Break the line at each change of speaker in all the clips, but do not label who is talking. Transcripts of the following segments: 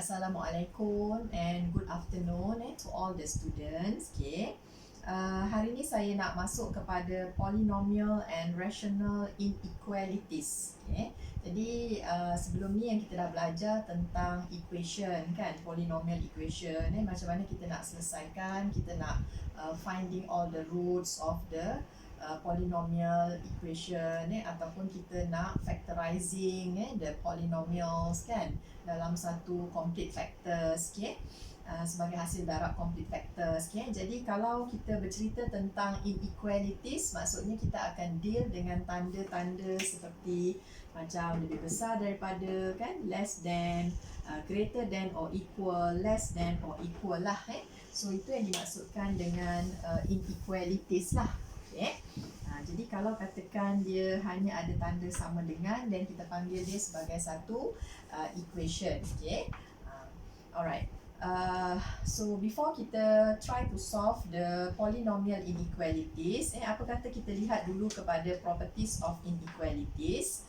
Assalamualaikum and good afternoon to all the students. Hari ni saya nak masuk kepada polynomial and rational inequalities. Jadi sebelum ni yang kita dah belajar tentang equation kan, polynomial equation. Macam mana kita nak selesaikan, kita nak finding all the roots of the polynomial equation ataupun kita nak factorizing the polynomials kan dalam satu complete factors sebagai hasil darab complete factors. Jadi kalau kita bercerita tentang inequalities, maksudnya kita akan deal dengan tanda-tanda seperti macam lebih besar daripada kan, less than, greater than or equal, less than or equal lah. So itu yang dimaksudkan dengan inequalities lah. Jadi kalau katakan dia hanya ada tanda sama dengan, dan kita panggil dia sebagai satu equation. Alright. So before kita try to solve the polynomial inequalities, apa kata kita lihat dulu kepada properties of inequalities.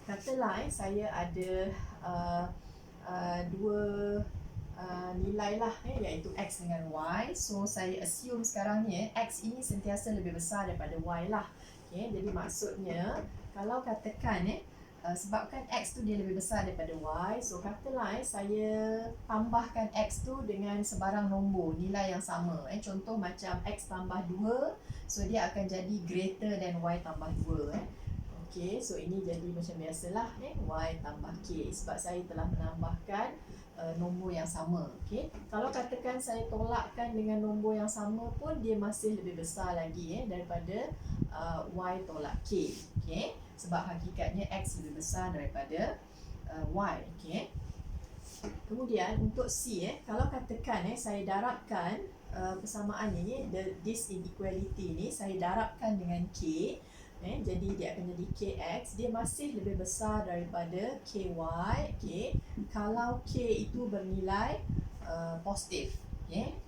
Katalah saya ada dua nilai lah, iaitu x dengan y. So saya assume sekarang ni x ini sentiasa lebih besar daripada y lah. Jadi maksudnya kalau katakan sebabkan x tu dia lebih besar daripada y, so katalah saya tambahkan x tu dengan sebarang nombor nilai yang sama. Contoh macam x tambah 2, so dia akan jadi greater than y tambah 2. So ini jadi macam biasalah, y tambah k, sebab saya telah menambahkan nombor yang sama. Kalau katakan saya tolakkan dengan nombor yang sama pun, dia masih lebih besar lagi daripada y tolak k. Sebab hakikatnya x lebih besar daripada y. Kemudian untuk c, kalau katakan saya darabkan persamaan ini, this inequality ni saya darabkan dengan k, jadi dia akan jadi kx, dia masih lebih besar daripada ky, kalau k itu bernilai positif.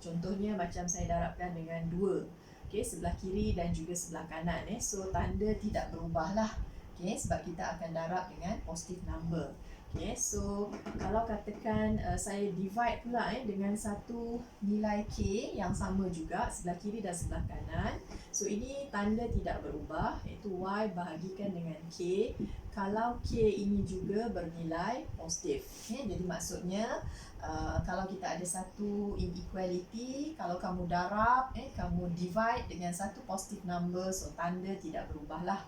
Contohnya macam saya darabkan dengan 2, sebelah kiri dan juga sebelah kanan. So tanda tidak berubah lah, sebab kita akan darab dengan positive number. So kalau katakan saya divide pula dengan satu nilai k yang sama juga sebelah kiri dan sebelah kanan, so ini tanda tidak berubah, iaitu y bahagikan dengan k kalau k ini juga bernilai positif. Jadi maksudnya kalau kita ada satu inequality, kalau kamu darab, kamu divide dengan satu positive number, so tanda tidak berubah lah.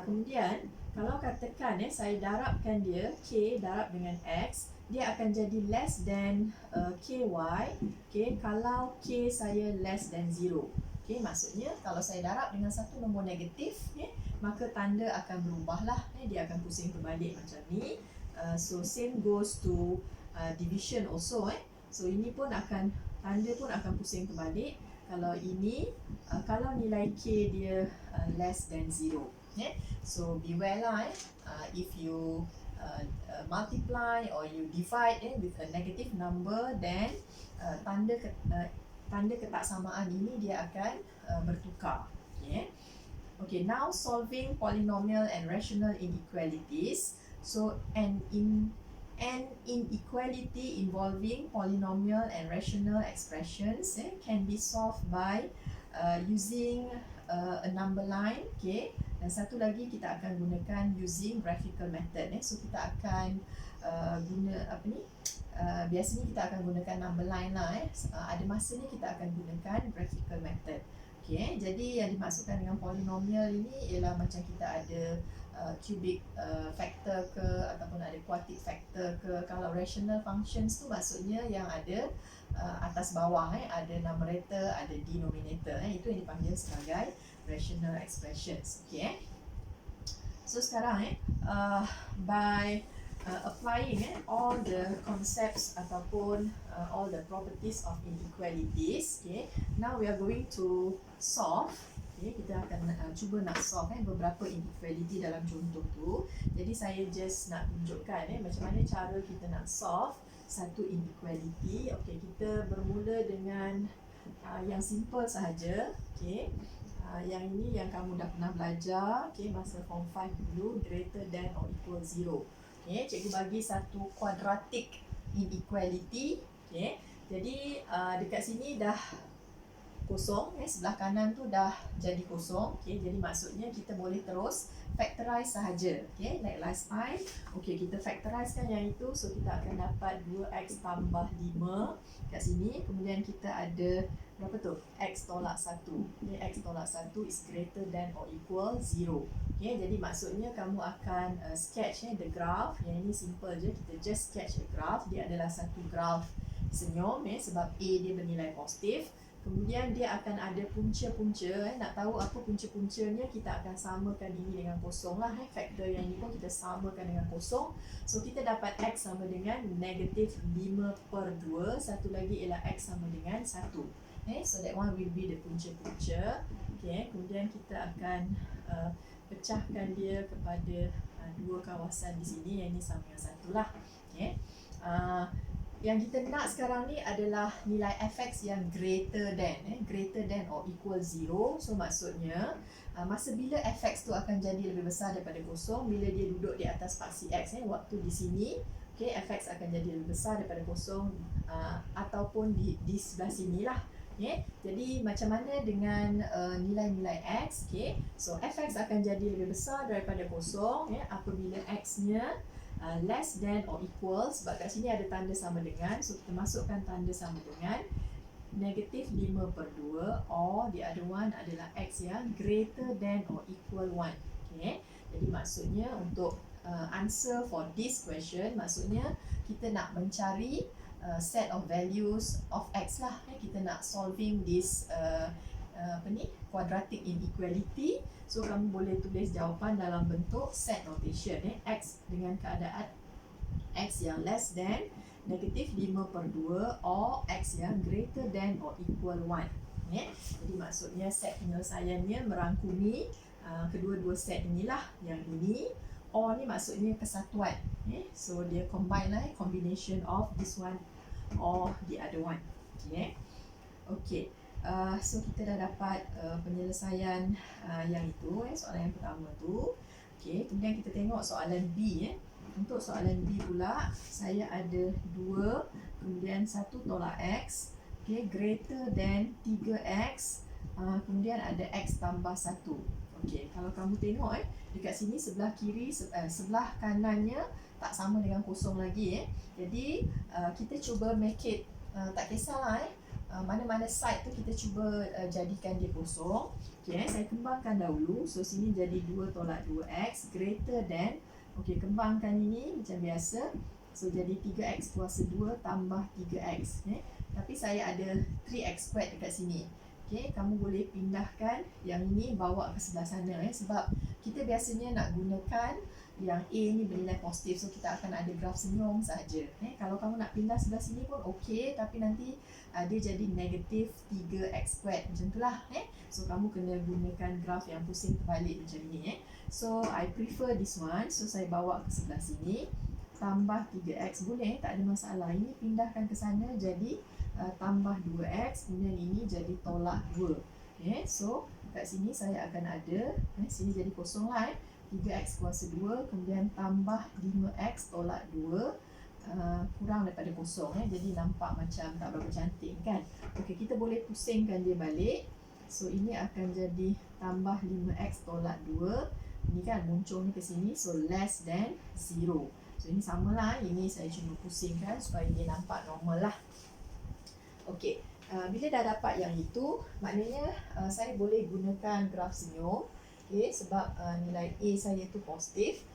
Kemudian kalau katakan saya darabkan dia, k darab dengan x, dia akan jadi less than ky, kalau k saya less than 0. Maksudnya kalau saya darab dengan satu nombor negatif, maka tanda akan berubah lah, dia akan pusing terbalik macam ni. So same goes to division also. So ini pun akan, tanda pun akan pusing terbalik kalau ini, kalau nilai k dia less than 0. So beware lah, if you multiply or you divide with a negative number, then tanda ketaksamaan ini dia akan bertukar. Okay, now solving polynomial and rational inequalities. So an inequality involving polynomial and rational expressions can be solved by using a number line. Dan satu lagi kita akan gunakan using graphical method. So kita akan guna apa ni? Biasanya kita akan gunakan number line lah. Ada masanya kita akan gunakan graphical method. Jadi yang dimaksudkan dengan polynomial ini ialah macam kita ada cubic factor ke ataupun ada quartic factor ke. Kalau rational functions tu maksudnya yang ada atas bawah, ada numerator, ada denominator. Itu yang dipanggil sebagai rational expressions. So sekarang by applying all the concepts ataupun all the properties of inequalities, now we are going to solve. Kita akan cuba nak solve beberapa inequality dalam contoh tu. Jadi saya just nak tunjukkan macam mana cara kita nak solve satu inequality. Kita bermula dengan yang simple sahaja. Yang ini yang kamu dah pernah belajar, masa form 5 dulu, greater than or equal 0. Okay, cikgu bagi satu quadratic inequality. Okay, jadi dekat sini dah kosong, sebelah kanan tu dah jadi kosong. Okay, jadi maksudnya kita boleh terus factorize sahaja. Okay, like last time. Okay, kita factorize kan yang itu. So, kita akan dapat 2x tambah 5 kat sini. Kemudian kita ada berapa tu? X tolak 1. Okay, X tolak 1 is greater than or equal 0. Okay, jadi maksudnya kamu akan sketch the graph. Yang ini simple je. Kita just sketch a graph. Dia adalah satu graph senyum sebab A dia bernilai positif. Kemudian dia akan ada punca-punca. Nak tahu apa punca-puncanya, kita akan samakan ini dengan kosong lah. Faktor yang ini pun kita samakan dengan kosong. So kita dapat X sama dengan negatif 5/2. Satu lagi ialah X sama dengan 1. So that one will be the punca-punca. Okay, kemudian kita akan pecahkan dia kepada dua kawasan di sini. Yang ini sama dengan 1 lah. Okay. Yang kita nak sekarang ni adalah nilai fx yang greater than or equal 0. So maksudnya masa bila fx tu akan jadi lebih besar daripada kosong, bila dia duduk di atas paksi x, waktu di sini, okay, fx akan jadi lebih besar daripada kosong ataupun di sebelah sini lah. Okay. Jadi macam mana dengan nilai-nilai x? Okay. So fx akan jadi lebih besar daripada kosong apabila x-nya less than or equal, sebab kat sini ada tanda sama dengan. So kita masukkan tanda sama dengan negatif 5/2, or the other one adalah x yang greater than or equal 1. Okay. Jadi maksudnya untuk answer for this question, maksudnya kita nak mencari set of values of x lah. Kita nak solving this quadratic inequality. So kamu boleh tulis jawapan dalam bentuk set notation x dengan keadaan x yang less than negatif 5/2 or x yang greater than or equal 1. Jadi maksudnya set penyelesaiannya merangkumi kedua-dua set inilah. Yang ini or ni maksudnya kesatuan. So dia combine lah, combination of this one or the other one. Okay. So kita dah dapat penyelesaian yang itu, soalan yang pertama tu. Okay, kemudian kita tengok soalan B. Untuk soalan B pula, saya ada 2, kemudian 1 tolak X, okay, greater than 3X, kemudian ada X tambah 1. Okay, kalau kamu tengok dekat sini sebelah kiri, sebelah kanannya tak sama dengan kosong lagi. Jadi kita cuba make it, tak kisahlah mana-mana side tu kita cuba jadikan dia kosong. Okay, saya kembangkan dahulu. So sini jadi 2 tolak 2x greater than, okay, kembangkan ini macam biasa. So jadi 3x kuasa 2 tambah 3x. Tapi saya ada 3x squared dekat sini. Okay, kamu boleh pindahkan yang ini bawa ke sebelah sana sebab kita biasanya nak gunakan yang A ni bernilai positif. So kita akan ada graf senyum saja. Kalau kamu nak pindah sebelah sini pun okey, tapi nanti dia jadi negatif 3x squared macam itulah. So kamu kena gunakan graf yang pusing terbalik macam ni. So I prefer this one. So saya bawa ke sebelah sini. Tambah 3x boleh, tak ada masalah. Ini pindahkan ke sana jadi tambah 2x. Kemudian ini jadi tolak 2. So kat sini saya akan ada, sini jadi kosong lah. 3x kuasa 2, kemudian tambah 5x tolak 2, kurang daripada kosong. Jadi nampak macam tak berapa cantik kan. Okey, kita boleh pusingkan dia balik. So ini akan jadi tambah 5x tolak 2. Ini kan muncul ni ke sini, so less than 0. So ini samalah, ini saya cuma pusingkan supaya dia nampak normal lah. Okey, bila dah dapat yang itu, maknanya saya boleh gunakan graf senyum. Okay, sebab nilai A saya tu positif.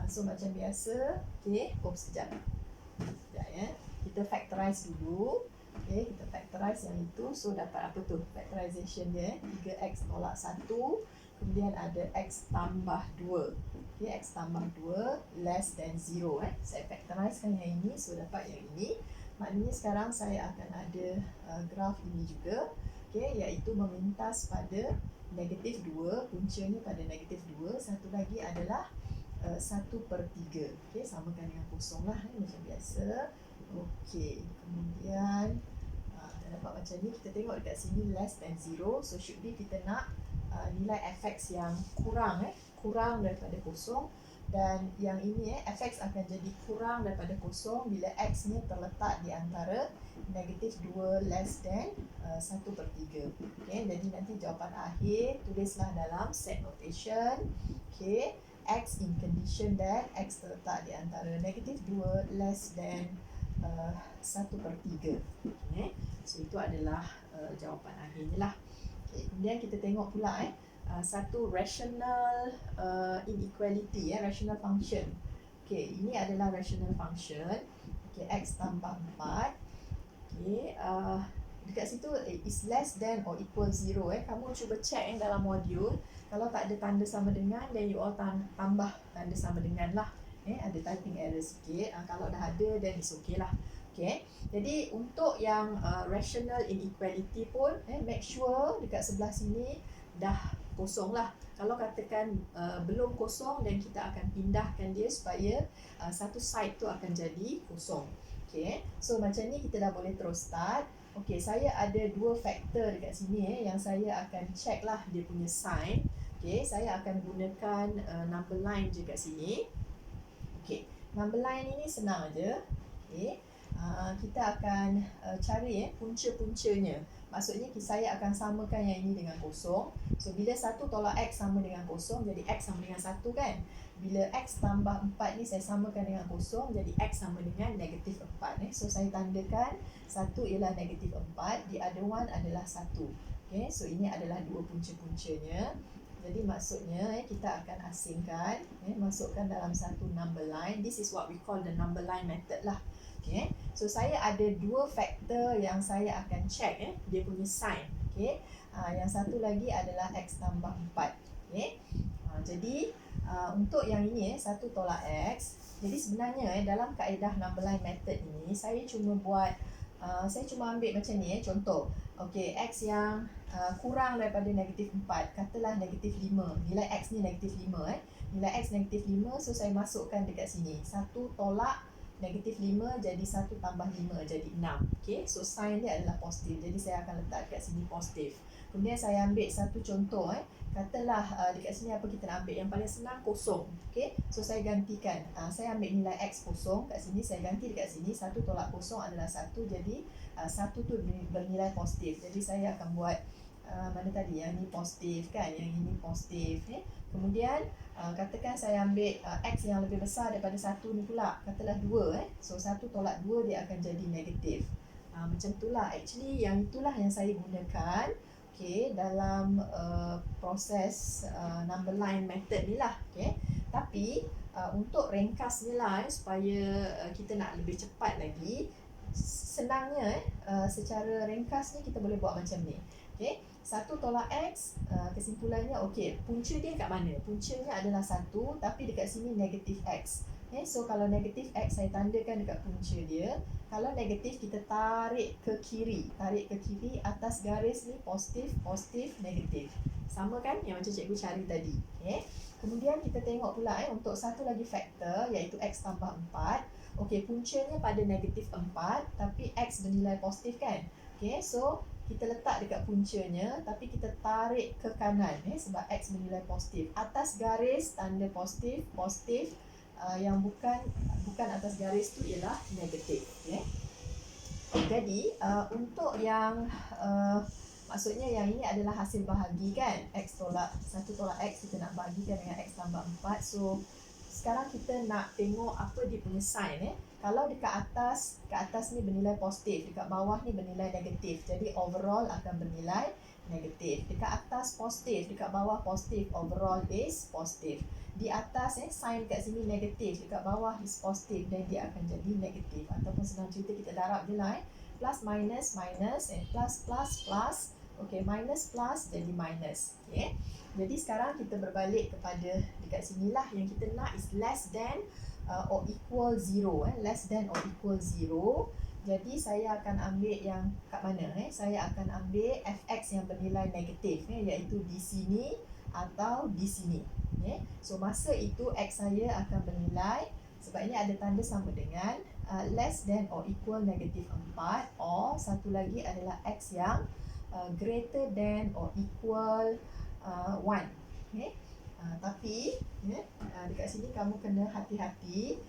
So macam biasa, okay, sekejap kita factorize dulu. Okay, kita factorize yang itu. So dapat apa tu? Factorization dia 3x tolak 1. Kemudian ada x tambah 2. Okay, x tambah 2 less than 0. Saya factorize kan yang ini. So dapat yang ini. Maknanya sekarang saya akan ada graf ini juga. Okay, iaitu memintas pada negatif 2, puncanya pada negatif 2. Satu lagi adalah 1/3. Okay, samakan dengan kosong lah macam biasa. Okay, kemudian dah dapat macam ni. Kita tengok dekat sini less than 0. So should be kita nak nilai fx yang kurang daripada kosong. Dan yang ini fx akan jadi kurang daripada kosong bila x ni terletak di antara negatif 2 less than 1/3. Okay, jadi nanti jawapan akhir tulislah dalam set notation. Okay, x in condition that x terletak di antara negatif 2 less than 1/3. Okay, so itu adalah jawapan akhirnya lah. Okay, kemudian kita tengok pula satu rational inequality rational function. Okay, ini adalah rational function. Okay, x tambah 4. Okay, dekat situ is less than or equal 0. Kamu cuba check dalam modul. Kalau tak ada tanda sama dengan, then you all tambah tanda sama dengan lah. Ada typing error sikit. Kalau dah ada, then it's okay lah. Okay, jadi untuk yang rational inequality pun make sure dekat sebelah sini dah kosong lah. Kalau katakan belum kosong, dan kita akan pindahkan dia supaya satu side tu akan jadi kosong. Okay, so macam ni kita dah boleh terus start. Okay, saya ada dua faktor dekat sini yang saya akan check lah dia punya sign. Okay, saya akan gunakan number line je kat sini. Okay, number line ini senang aja. Okay, kita akan cari punca-puncanya. Maksudnya saya akan samakan yang ini dengan kosong. So bila 1 tolak x sama dengan kosong, jadi x sama dengan 1 kan. Bila x tambah 4 ni saya samakan dengan kosong, jadi x sama dengan negatif 4. So saya tandakan 1 ialah negatif 4, the other one adalah 1. Okay, so ini adalah dua punca-puncanya. Jadi maksudnya kita akan asingkan, masukkan dalam satu number line. This is what we call the number line method lah. Okay, so saya ada dua faktor yang saya akan check dia punya sign. Okay, yang satu lagi adalah x tambah 4. Okay, jadi untuk yang ini 1 tolak x. Jadi sebenarnya dalam kaedah number line method ini saya cuma ambil macam ni contoh. Okay, x yang kurang daripada negatif 4, katalah negatif 5. Nilai x ni negatif 5 Nilai x negatif 5, so saya masukkan dekat sini 1 tolak negatif 5, jadi 1 tambah 5 jadi 6. Okay, so sign dia adalah positif. Jadi saya akan letak dekat sini positif. Kemudian saya ambil satu contoh katalah dekat sini apa kita nak ambil, yang paling senang kosong. Okay, so saya gantikan, saya ambil nilai x kosong kat sini, saya ganti dekat sini 1 tolak kosong adalah 1, jadi 1 tu bernilai positif. Jadi saya akan buat mana tadi, yang ni positif kan, yang ini positif. Kemudian katakan saya ambil x yang lebih besar daripada 1 ni pula, katalah 2 so 1 tolak 2 dia akan jadi negatif. Macam itulah, actually yang itulah yang saya gunakan dalam proses number line method ni lah. Tapi untuk ringkasnya lah supaya kita nak lebih cepat lagi, senangnya secara ringkas ni kita boleh buat macam ni. 1 tolak x, kesimpulannya punca dia kat mana? Puncanya adalah 1, tapi dekat sini negatif x. So kalau negatif x saya tandakan dekat punca dia. Kalau negatif kita tarik ke kiri, atas garis ni positif, positif, negatif. Sama kan yang macam cikgu cari tadi. Kemudian kita tengok pula untuk satu lagi faktor, iaitu x tambah 4. Puncanya pada negatif 4, tapi x bernilai positif kan. So kita letak dekat puncanya, tapi kita tarik ke kanan sebab x bernilai positif. Atas garis tanda positif, positif. Yang bukan atas garis tu ialah negatif. Jadi untuk yang maksudnya yang ini adalah hasil bahagi kan, 1 tolak x kita nak bahagikan dengan x tambah 4. So sekarang kita nak tengok apa dia punya sign. Kalau dekat atas ni bernilai positif, dekat bawah ni bernilai negatif, jadi overall akan bernilai negatif. Dekat atas positif, dekat bawah positif, overall is positif. Di atas sign kat sini negatif, dekat bawah is positif, dan dia akan jadi negatif. Ataupun senang cerita kita darab je lah plus minus minus, plus plus plus. Minus plus jadi minus. Jadi sekarang kita berbalik kepada dekat sinilah yang kita nak is less than or equal 0. Less than or equal 0. Jadi saya akan ambil yang kat mana? Saya akan ambil fx yang bernilai negatif, iaitu di sini atau di sini. So masa itu x saya akan bernilai, sebab ini ada tanda sama dengan less than or equal negatif 4, or satu lagi adalah x yang greater than or equal 1. Tapi dekat sini kamu kena hati-hati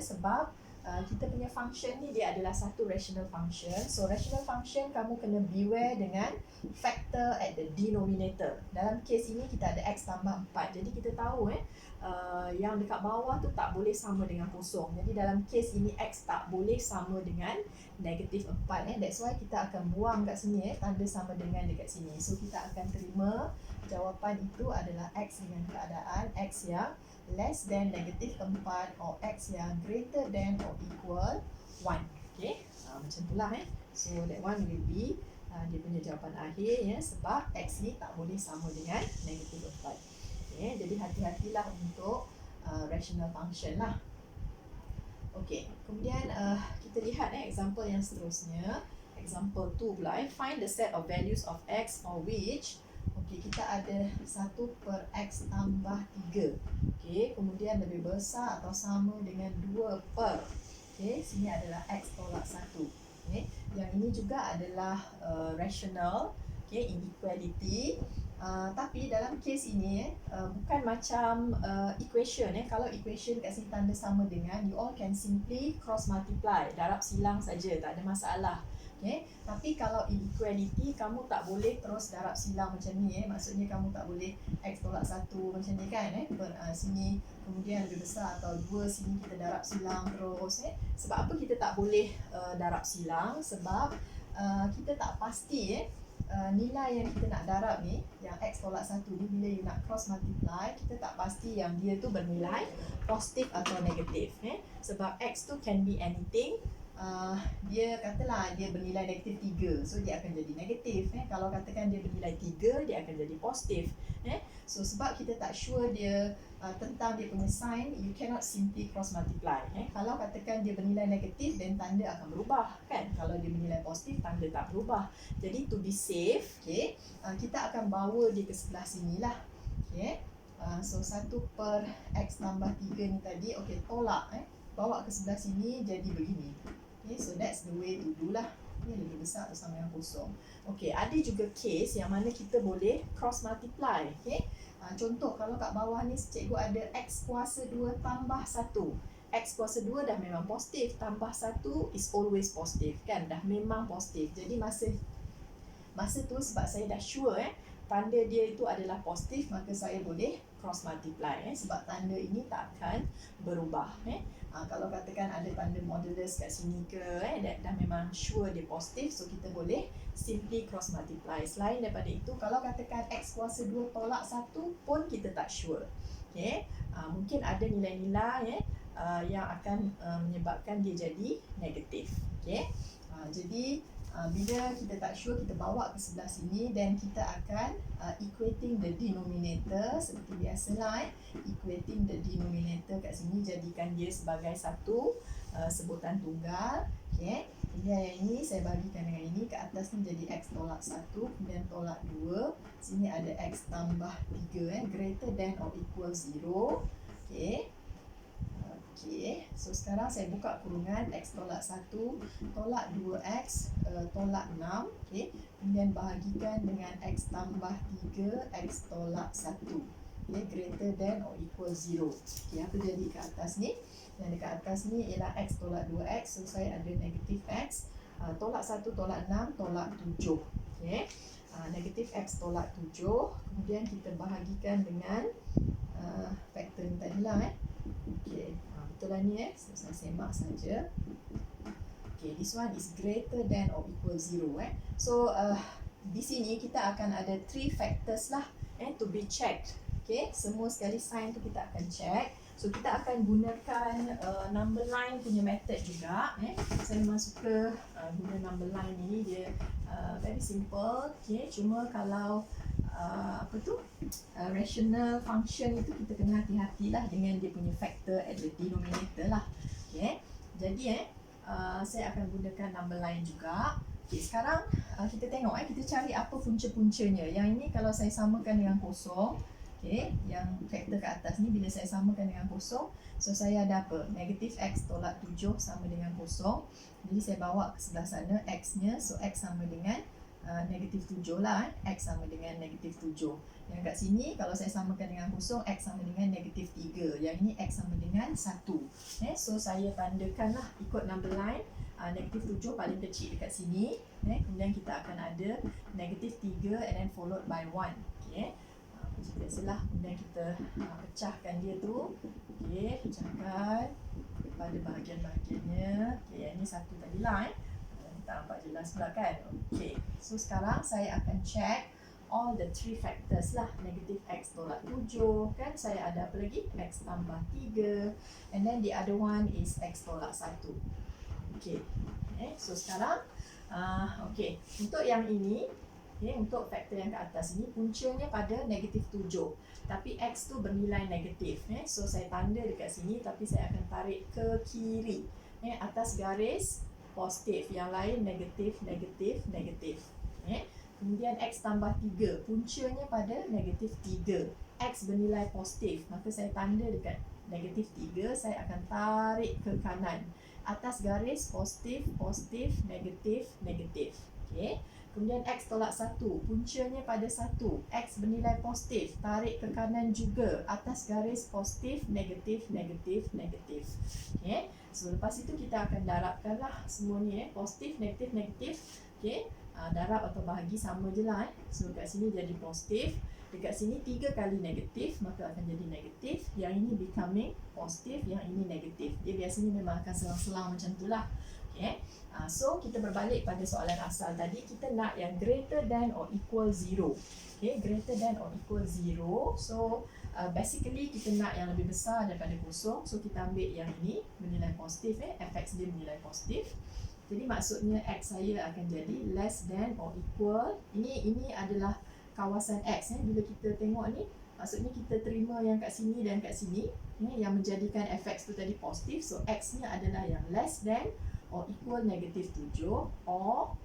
sebab kita punya function ni dia adalah satu rational function. So rational function kamu kena beware dengan factor at the denominator. Dalam kes ini kita ada x tambah 4. Jadi kita tahu yang dekat bawah tu tak boleh sama dengan kosong. Jadi dalam kes ini x tak boleh sama dengan negatif 4. That's why kita akan buang kat sini tanda sama dengan dekat sini. So kita akan terima jawapan itu adalah x dengan keadaan x yang less than negatif 4 or x yang greater than or equal 1. Okay, macam itulah So that one will be dia punya jawapan akhir sebab x ni tak boleh sama dengan negatif 4. Okay, jadi hati-hatilah untuk rational function lah. Okay, kemudian kita lihat example yang seterusnya. Example 2 pula find the set of values of x for which kita ada 1 per x tambah 3. Kemudian lebih besar atau sama dengan 2 per. Sini adalah x tolak 1. Yang ini juga adalah rational, inequality. Tapi dalam kes ini bukan macam equation. Kalau equation kat sini tanda sama dengan, you all can simply cross multiply, darab silang saja, tak ada masalah. Tapi kalau inequality, kamu tak boleh terus darab silang macam ni. Maksudnya kamu tak boleh x tolak 1 macam ni kan. Sini kemudian lebih besar atau 2, sini kita darab silang terus. Sebab apa kita tak boleh darab silang? Sebab kita tak pasti nilai yang kita nak darab ni, yang x tolak 1 ni, bila you nak cross multiply, kita tak pasti yang dia tu bernilai positif atau negatif. Sebab x tu can be anything. Dia katalah dia bernilai negatif 3, so dia akan jadi negatif. Kalau katakan dia bernilai 3, dia akan jadi positif. So sebab kita tak sure dia tentang dia punya sign, you cannot simply cross multiply. Kalau katakan dia bernilai negatif, then tanda akan berubah kan. Kalau dia bernilai positif, tanda tak berubah. Jadi to be safe, kita akan bawa dia ke sebelah sini lah. So 1 per x tambah 3 ni tadi, tolak bawa ke sebelah sini jadi begini. So that's the way to do lah. Ini lebih besar atau sama dengan kosong. Ada juga case yang mana kita boleh cross multiply. Contoh kalau kat bawah ni cikgu ada x kuasa 2 tambah 1. X kuasa 2 dah memang positif, tambah 1 is always positif kan, dah memang positif. Jadi masa tu sebab saya dah sure tanda dia itu adalah positif, maka saya boleh cross multiply sebab tanda ini tak akan berubah. Kalau katakan ada tanda modulus kat sini ke dah memang sure dia positif, so kita boleh simply cross multiply. Selain daripada itu, kalau katakan x kuasa 2 tolak 1 pun kita tak sure. Mungkin ada nilai-nilai yang akan menyebabkan dia jadi negatif. Jadi bila kita tak sure, kita bawa ke sebelah sini dan kita akan equating the denominator seperti biasalah. Equating the denominator kat sini, jadikan dia sebagai satu sebutan tunggal. Kemudian yang ini saya bagikan dengan ini, ke atas ni jadi x tolak 1, kemudian tolak 2. Sini ada x tambah 3 greater than or equal 0. So sekarang saya buka kurungan x tolak 1 tolak 2x tolak 6. Kemudian bahagikan dengan x tambah 3 x tolak 1 greater than or equal 0. Apa jadi ke atas ni? Yang dekat atas ni ialah x tolak 2x, so saya ada negatif x tolak 1 tolak 6 tolak 7. Negatif x tolak 7. Kemudian kita bahagikan dengan faktor ni tadi lah. Betul lah ni so, saya semak saja. This one is greater than or equal 0. So di sini kita akan ada 3 factors lah to be checked. Semua sekali sign tu kita akan check. So kita akan gunakan number line punya method juga. Saya memang suka guna number line ni, dia very simple. Cuma kalau rational function itu kita kena hati-hatilah dengan dia punya factor at the denominator lah. Jadi saya akan gunakan number line juga. Sekarang kita tengok kita cari apa punca-puncanya. Yang ini kalau saya samakan dengan kosong, yang faktor ke atas ni bila saya samakan dengan kosong, so saya ada apa? Negatif x tolak 7 sama dengan kosong. Jadi saya bawa ke sebelah sana x nya, so x sama dengan negatif 7 lah. X sama dengan negatif 7. Yang kat sini kalau saya samakan dengan kosong, X sama dengan negatif 3. Yang ini X sama dengan 1. So saya tandakan lah ikut number line. Negatif 7 paling kecil dekat sini. Kemudian kita akan ada negatif 3 and then followed by 1. Okay. Macam biasalah. Kemudian kita pecahkan dia tu. Okay, pecahkan pada bahagian-bahagiannya. Okay, yang ni satu tadi lah. Kita nampak jelas pula kan. Okay, so sekarang saya akan check all the three factors lah. Negatif X tolak 7 kan, saya ada apa lagi? X tambah 3, and then the other one is X tolak 1. Okay, so sekarang okay, untuk yang ini, untuk faktor yang ke atas ini puncanya pada negatif 7, tapi X tu bernilai negatif. So saya tanda dekat sini, tapi saya akan tarik ke kiri. Atas garis positif, yang lain negatif, negatif, negatif. Kemudian X tambah 3, puncanya pada negatif 3. X bernilai positif, maka saya tanda dekat negatif 3, saya akan tarik ke kanan. Atas garis positif, positif, negatif, negatif. Okay. Kemudian X tolak 1, puncanya pada 1. X bernilai positif, tarik ke kanan juga. Atas garis positif, negatif, negatif, negatif. Okay. So lepas itu kita akan darabkanlah semua ni. Positif, negatif, negatif. Okay. Darab atau bahagi sama je lah. So kat sini jadi positif. Dekat sini 3 kali negatif, maka akan jadi negatif. Yang ini becoming positif, yang ini negatif. Dia biasanya memang akan selang-selang macam tu lah. Okay. So kita berbalik pada soalan asal tadi. Kita nak yang greater than or equal 0. Okay, greater than or equal 0. So basically kita nak yang lebih besar daripada kosong. So kita ambil yang ini bernilai positif. Fx dia bernilai positif. Jadi maksudnya X saya akan jadi less than or equal. Ini adalah kawasan X. Bila kita tengok ni, maksudnya kita terima yang kat sini dan kat sini, yang menjadikan fx tu tadi positif. So X ni adalah yang less than or equal negatif 7, or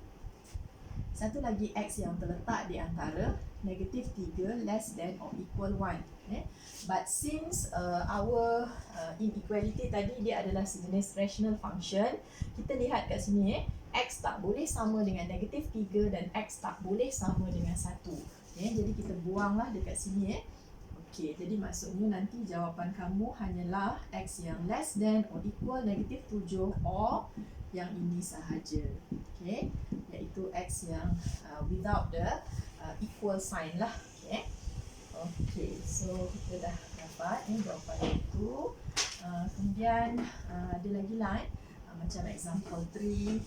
satu lagi X yang terletak di antara negatif 3 less than or equal 1. But since our inequality tadi dia adalah sejenis rational function, kita lihat kat sini X tak boleh sama dengan negatif 3 dan X tak boleh sama dengan 1. Jadi kita buanglah dekat sini. Okay, jadi maksudnya nanti jawapan kamu hanyalah X yang less than or equal negatif 7 or yang ini sahaja. Okay, iaitu X yang without the equal sign lah. Okay, so kita dah dapat jawapan itu. Kemudian ada lagi lah macam example 3.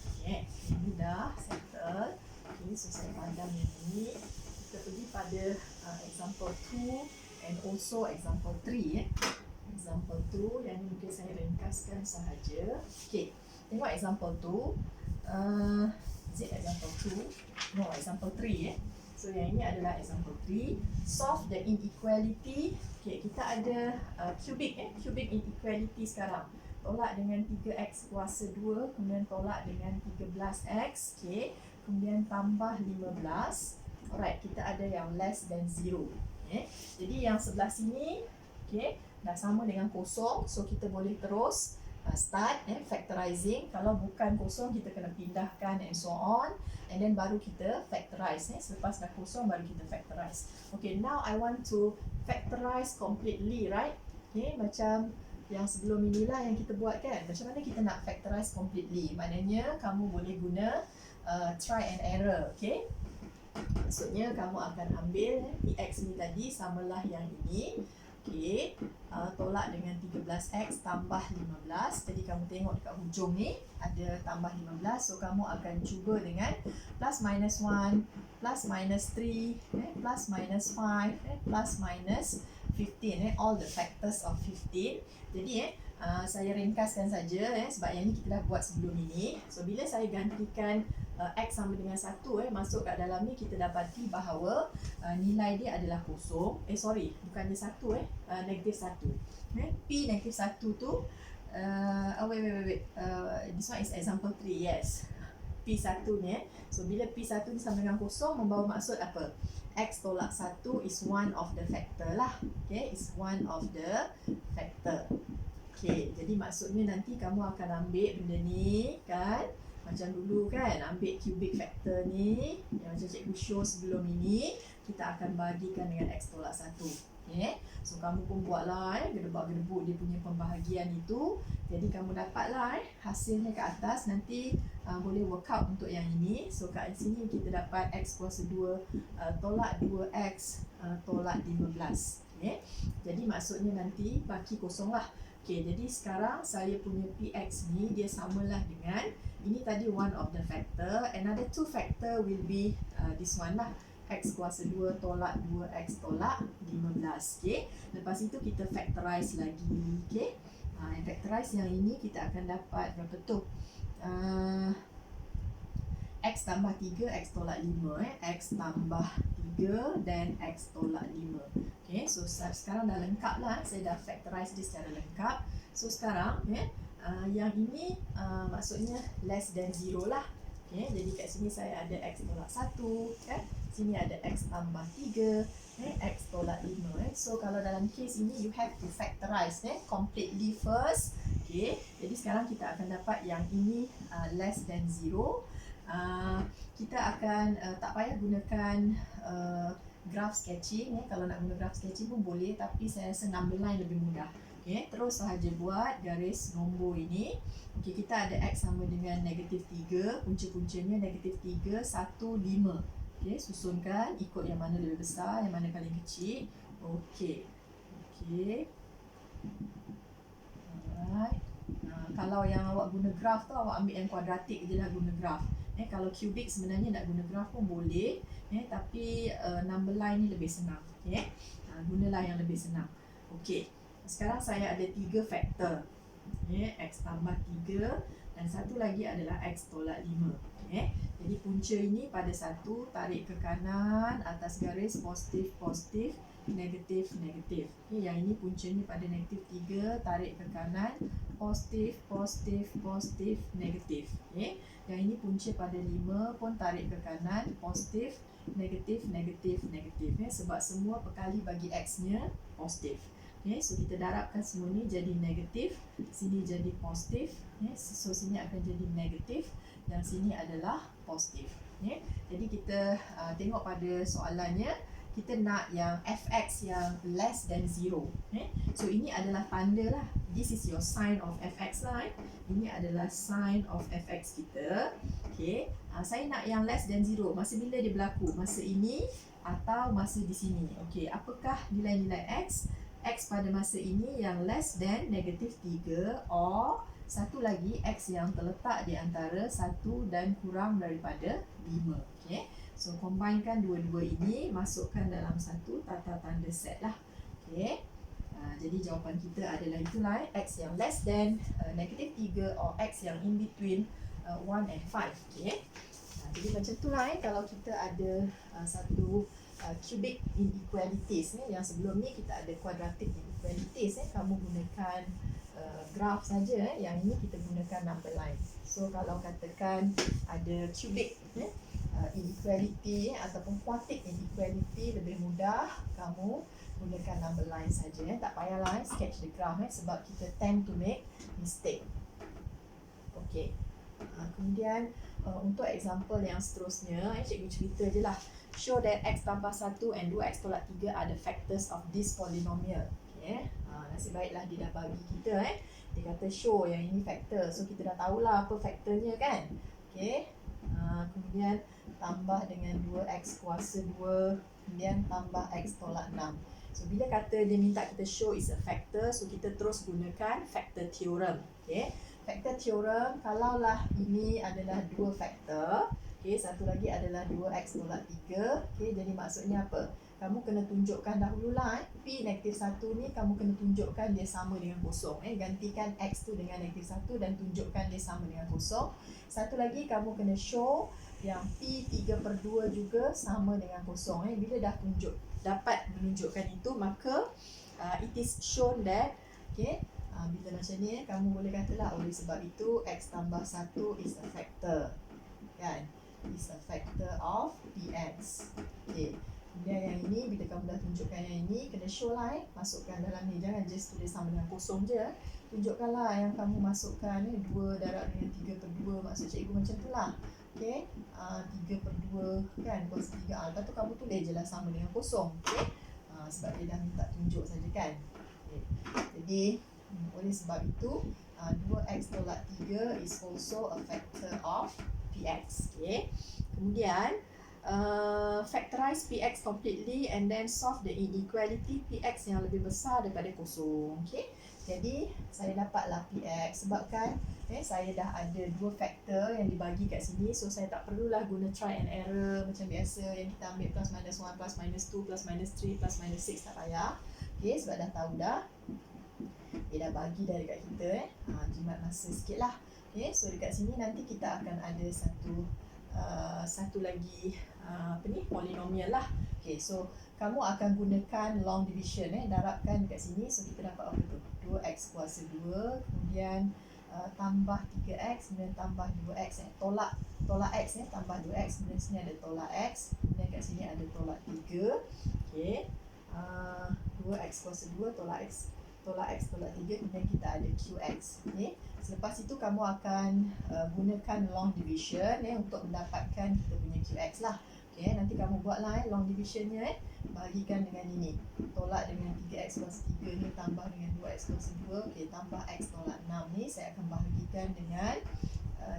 Ini dah settle. Okay, so saya pandang yang ini. Kita pergi pada example 2 and also example 3. Example 2 yang ni mungkin saya ringkaskan sahaja. Okay, tengok example 2. Is it example 2? No, example 3. So yang ini adalah example 3. Solve the inequality. Okay, kita ada cubic inequality sekarang. Tolak dengan 3x kuasa 2, kemudian tolak dengan 13x. Okay, kemudian tambah 15. Alright, kita ada yang less than 0. Jadi yang sebelah sini dah sama dengan kosong. So kita boleh terus start factorizing. Kalau bukan kosong, kita kena pindahkan and so on. And then baru kita factorize. Selepas dah kosong, baru kita factorize. Okay, now I want to factorize completely, right? Macam yang sebelum inilah yang kita buat kan. Macam mana kita nak factorize completely? Maknanya kamu boleh guna try and error. Okay, maksudnya kamu akan ambil X ni tadi samalah yang ini. Okay, tolak dengan 13x tambah 15. Jadi kamu tengok dekat hujung ni ada tambah 15. So kamu akan cuba dengan plus minus 1, plus minus 3, plus minus 5, plus minus 15. All the factors of 15. Jadi saya ringkaskan saja sebab yang ni kita dah buat sebelum ini. So bila saya gantikan X sama dengan 1 masuk kat dalam ni, kita dapati bahawa nilai dia adalah kosong. Bukannya 1 negatif 1. P negatif 1 tu wait. This one is example 3. Yes, P1 ni. So bila P1 ni sama dengan kosong, membawa maksud apa? X tolak 1 is one of the factor lah. Okay, is one of the factor. Okay, jadi maksudnya nanti kamu akan ambil benda ni kan, Macam dulu kan, ambil cubic factor ni yang macam cikgu show sebelum ini, kita akan bagikan dengan X tolak 1. Okay. So kamu pun buatlah gedebak-gedebuk dia punya pembahagian itu. Jadi kamu dapatlah hasilnya ke atas. Nanti boleh work out untuk yang ini. So kat sini kita dapat X kuasa 2 tolak 2X tolak 15. Okay. Jadi maksudnya nanti baki kosong lah. Okay, jadi sekarang saya punya PX ni dia samalah dengan ini tadi one of the factor. Another two factor will be this one lah. X kuasa 2 tolak 2X tolak 15. Okay. Lepas itu kita factorize lagi. Okay. Factorize yang ini kita akan dapat berapa tu? X tambah 3, X tolak 5. X tambah 3 dan X tolak 5. Okay. So sekarang dah lengkap lah. Saya dah factorize dia secara lengkap. So sekarang yang ini maksudnya less than 0 lah. Okay, jadi kat sini saya ada X tolak 1, kan? Sini ada X tambah 3, X tolak 5. So kalau dalam case ini, you have to factorize completely first. Okay, jadi sekarang kita akan dapat yang ini less than 0. Kita akan tak payah gunakan graph sketching. Kalau nak guna graph sketching pun boleh, tapi saya rasa number line lebih mudah. Okay, terus sahaja buat garis nombor ini. Okay, kita ada X sama dengan negatif 3. Punca-puncanya negatif 3, 1, 5. Okay, susunkan ikut yang mana lebih besar, yang mana paling kecil. Okay. Okay. Alright. Kalau yang awak guna graph tu, awak ambil yang kuadratik je lah guna graph. Kalau cubic sebenarnya nak guna graph pun boleh. Tapi number line ni lebih senang. Okay. Gunalah yang lebih senang. Okay. Sekarang saya ada 3 faktor. X tambah 3 dan satu lagi adalah X tolak 5. Jadi punca ini pada 1 tarik ke kanan atas garis positif positif negatif negatif. Yang ini puncanya pada negatif 3 tarik ke kanan positif positif positif negatif. Yang ini punca pada 5 pun tarik ke kanan positif negatif negatif negatif. Sebab semua perkali bagi X-nya positif. Okay, so kita darabkan semua ni jadi negatif, sini jadi positif. So sini akan jadi negatif dan sini adalah positif. Jadi kita tengok pada soalannya, kita nak yang fx yang less than 0. So ini adalah tanda lah. This is your sign of fx lah. Ini adalah sign of fx kita. Okay. Saya nak yang less than 0. Masa bila dia berlaku? Masa ini atau masa di sini? Okay. Apakah nilai-nilai x? X pada masa ini yang less than negatif 3 or satu lagi X yang terletak di antara 1 dan kurang daripada 5. Okay. So combinekan dua-dua ini, masukkan dalam satu tata tanda set lah. Okay. Jadi jawapan kita adalah itulah X yang less than negatif 3 or X yang in between 1 and 5. Okay. Jadi macam tu lah kalau kita ada satu cubic inequalities yang sebelum ni kita ada quadratic inequalities. Kamu gunakan graph saja, yang ini kita gunakan number line. So kalau katakan ada cubic inequality ataupun quadratic inequality, lebih mudah kamu gunakan number line saja. Tak payahlah sketch the graph sebab kita tend to make mistake. Okay. Kemudian untuk example yang seterusnya, cikgu cerita je lah. Show that X tambah 1 and 2X tolak 3 are the factors of this polynomial. Okay. Nasib baiklah dia dah bagi kita. Dia kata show yang ini factor. So kita dah tahulah apa faktornya kan. Okay. Kemudian tambah dengan 2X kuasa 2. Kemudian tambah X tolak 6. So bila kata dia minta kita show is a factor, so kita terus gunakan factor theorem. Okay. Factor theorem, kalaulah ini adalah 2 faktor, okay, satu lagi adalah 2X tolak 3. Okay, jadi maksudnya apa? Kamu kena tunjukkan dahululah P negatif 1 ni kamu kena tunjukkan dia sama dengan kosong. Gantikan X tu dengan negatif 1 dan tunjukkan dia sama dengan kosong. Satu lagi kamu kena show yang P 3/2 juga sama dengan kosong. Bila dah dapat menunjukkan itu, maka it is shown that, okay, bila macam ni kamu boleh katalah oleh sebab itu X tambah 1 is a factor, kan? Is a factor of Px. Okay. Kemudian yang ini, bila kamu dah tunjukkan yang ini, kena show lah masukkan dalam ni. Jangan just tulis sama dengan kosong je. tunjukkanlah yang kamu masukkan 2 darab dengan 3/2, maksud cikgu macam tu lah. Okay, 3/2 kan, kuasa 3. Lepas tu kamu tulis je lah sama dengan kosong. Okay, sebab dia dah minta tunjuk saja kan. Okay. Jadi oleh sebab itu 2x tolak 3 is also a factor of px. Okay. Kemudian factorize px completely and then solve the inequality px yang lebih besar daripada kosong. Okay. Jadi saya dapatlah px sebabkan saya dah ada 2 faktor yang dibagi kat sini, so saya tak perlulah guna try and error macam biasa yang kita ambil plus minus 1 plus minus 2 plus minus 3 plus minus 6, tak payah. Okay, sebab dah tahu dah dia dah bagi dah dekat kita. Jimat masa sikit lah. Okay, so dekat sini nanti kita akan ada satu lagi polinomial lah. Okay, so kamu akan gunakan long division, darabkan dekat sini, so kita dapat apa tu? 2x kuasa 2, kemudian tambah 3x, kemudian tambah 2x, tolak x, tambah 2x, kemudian sini ada tolak x, kemudian kat sini ada tolak 3. Okay, 2x kuasa 2 tolak x tolak 3, kemudian kita ada qx. Okay, selepas itu kamu akan gunakan long division untuk mendapatkan kita punya qx lah. Okay, nanti kamu buatlah long divisionnya, bagikan dengan ini, tolak dengan 3x kuasa 3 ni tambah dengan 2x kuasa 2. Okay, tambah x tolak 6 ni saya akan bahagikan dengan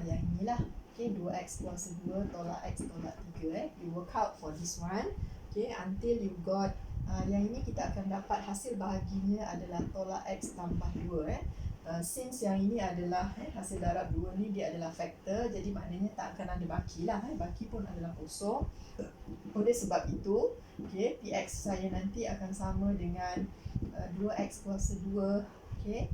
yang inilah. Okay, 2x kuasa 2 tolak x tolak 3. You work out for this one. Okay, until you got yang ini kita akan dapat hasil bahaginya adalah tolak x tambah 2. Since yang ini adalah hasil darab 2 ni dia adalah faktor, jadi maknanya tak akan ada baki lah, baki pun adalah kosong. Oleh sebab itu, okay, px saya nanti akan sama dengan 2x kuasa 2. Okay,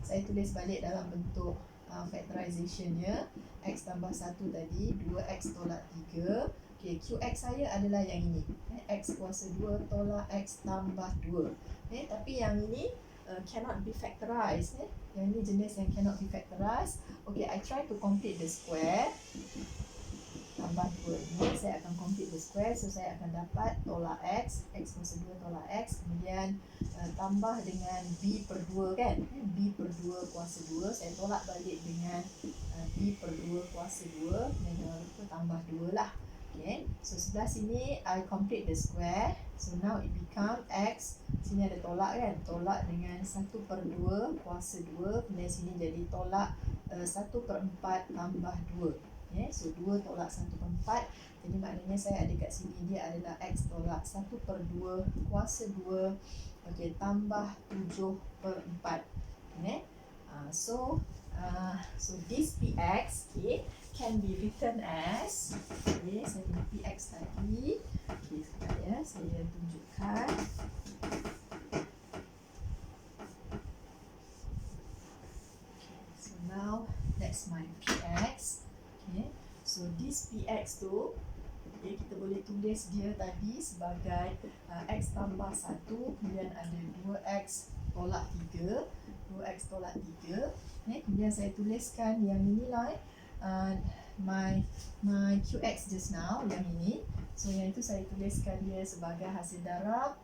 saya tulis balik dalam bentuk factorizationnya, x tambah 1 tadi, 2x tolak 3. Okay, qx saya adalah yang ini, x kuasa 2 tolak x tambah 2. Tapi yang ini cannot be factorized. Yang ini jenis yang cannot be factorized. Okay, I try to complete the square. Tambah 2 ini, saya akan complete the square. So, saya akan dapat tolak x kuasa 2 tolak x. Kemudian tambah dengan b per 2 kan. B per 2 kuasa 2. Saya tolak balik dengan b per 2 kuasa 2. Dan jangan lupa tambah 2 lah. Okay, so sebelah sini I complete the square. So now it become x. Sini ada tolak kan, tolak dengan 1/2 kuasa 2. Kemudian sini jadi tolak 1/4 tambah 2. Okay, so 2 tolak 1/4. Jadi maknanya saya ada kat sini dia adalah x tolak 1/2 kuasa 2. Okay, tambah 7/4. Okay, so this px, okay, can be written as, okay, saya punya px tadi. Okay, sekejap ya, saya tunjukkan. Okay, so now that's my px. Okay, so this px tu, okay, kita boleh tulis dia tadi sebagai x tambah 1, kemudian ada 2x tolak 3. 2x tolak 3. Okay, kemudian saya tuliskan yang inilah my qx just now, yang ini. So yang itu saya tuliskan dia sebagai hasil darab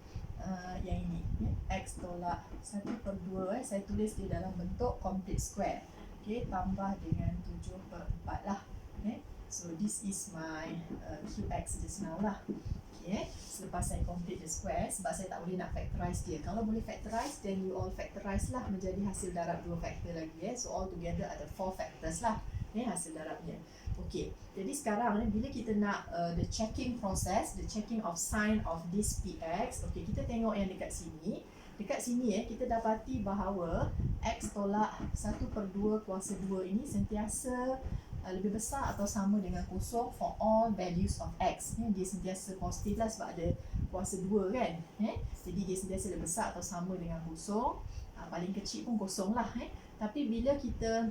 yang ini, x tolak 1/2. Saya tulis dia dalam bentuk complete square. Okay, tambah dengan 7/4 lah. Okay, so this is my qx just now lah. Okay, selepas saya complete the square, sebab saya tak boleh nak factorize dia. Kalau boleh factorize, then you all factorize lah menjadi hasil darab 2 faktor lagi. So all together ada 4 factors lah hasil darabnya. Okay, jadi sekarang bila kita nak the checking process, the checking of sign of this px, okay, kita tengok yang dekat sini. Dekat sini kita dapati bahawa x tolak 1/2 kuasa 2 ini sentiasa lebih besar atau sama dengan kosong for all values of x. Dia sentiasa positif lah sebab ada kuasa 2 kan. Jadi dia sentiasa lebih besar atau sama dengan kosong. Paling kecil pun kosong lah. Tapi bila kita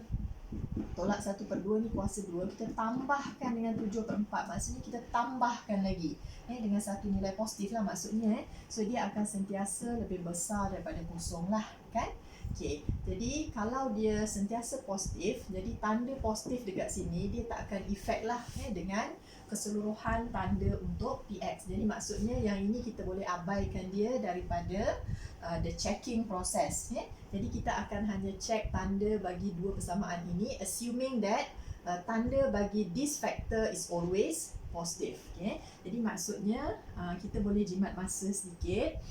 tolak 1/2 ni kuasa 2, kita tambahkan dengan 7/4. Maksudnya kita tambahkan lagi dengan satu nilai positif lah maksudnya. So dia akan sentiasa lebih besar daripada kosong lah kan. Okay, Jadi kalau dia sentiasa positif, jadi tanda positif dekat sini dia tak akan efek lah dengan keseluruhan tanda untuk PX. Jadi maksudnya yang ini kita boleh abaikan dia daripada the checking process. Jadi kita akan hanya check tanda bagi dua persamaan ini assuming that tanda bagi this factor is always positif. Jadi maksudnya kita boleh jimat masa sedikit.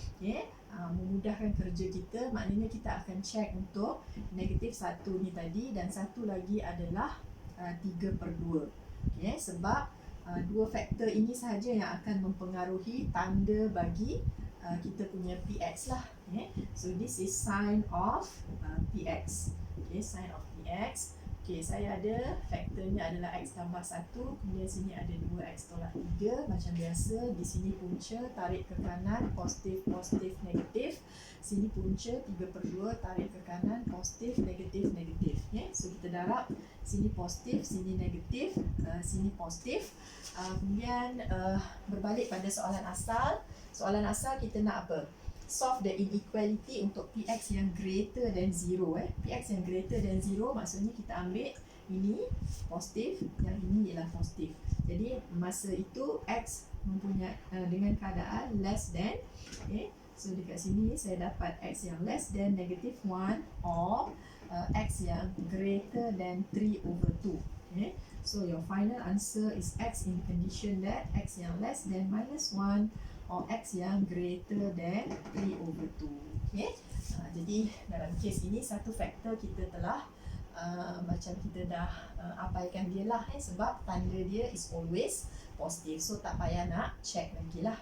Memudahkan kerja kita, maknanya kita akan check untuk -1 ni tadi dan satu lagi adalah 3/2. Sebab dua faktor ini sahaja yang akan mempengaruhi tanda bagi kita punya PX lah. So this is sign of PX. Sign of PX. Saya ada faktornya adalah X tambah 1, kemudian sini ada 2X tolak 3 macam biasa. Di sini punca tarik ke kanan, positif, positif, negatif. Sini punca 3/2 tarik ke kanan, positif, negatif, negatif. So kita darab sini positif, sini negatif, sini positif. Kemudian berbalik pada soalan asal. Soalan asal kita nak apa? Solve the inequality untuk PX yang greater than 0. PX yang greater than 0 maksudnya kita ambil ini positif, yang ini ialah positif. Jadi masa itu X mempunyai dengan keadaan less than. So dekat sini saya dapat X yang less than -1 or X yang greater than 3/2. So your final answer is X in condition that X yang less than -1 or X yang greater than 3/2. Jadi dalam kes ini satu faktor kita telah macam kita dah abaikan dia lah sebab tanda dia is always positive. So tak payah nak check lagi lah.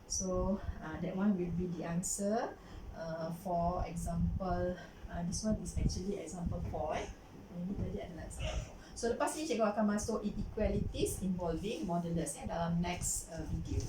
So that one will be the answer for example. This one is actually example 4. Ini tadi adalah example 4. So lepas ni cikgu akan masuk inequalities involving modulus dalam next video.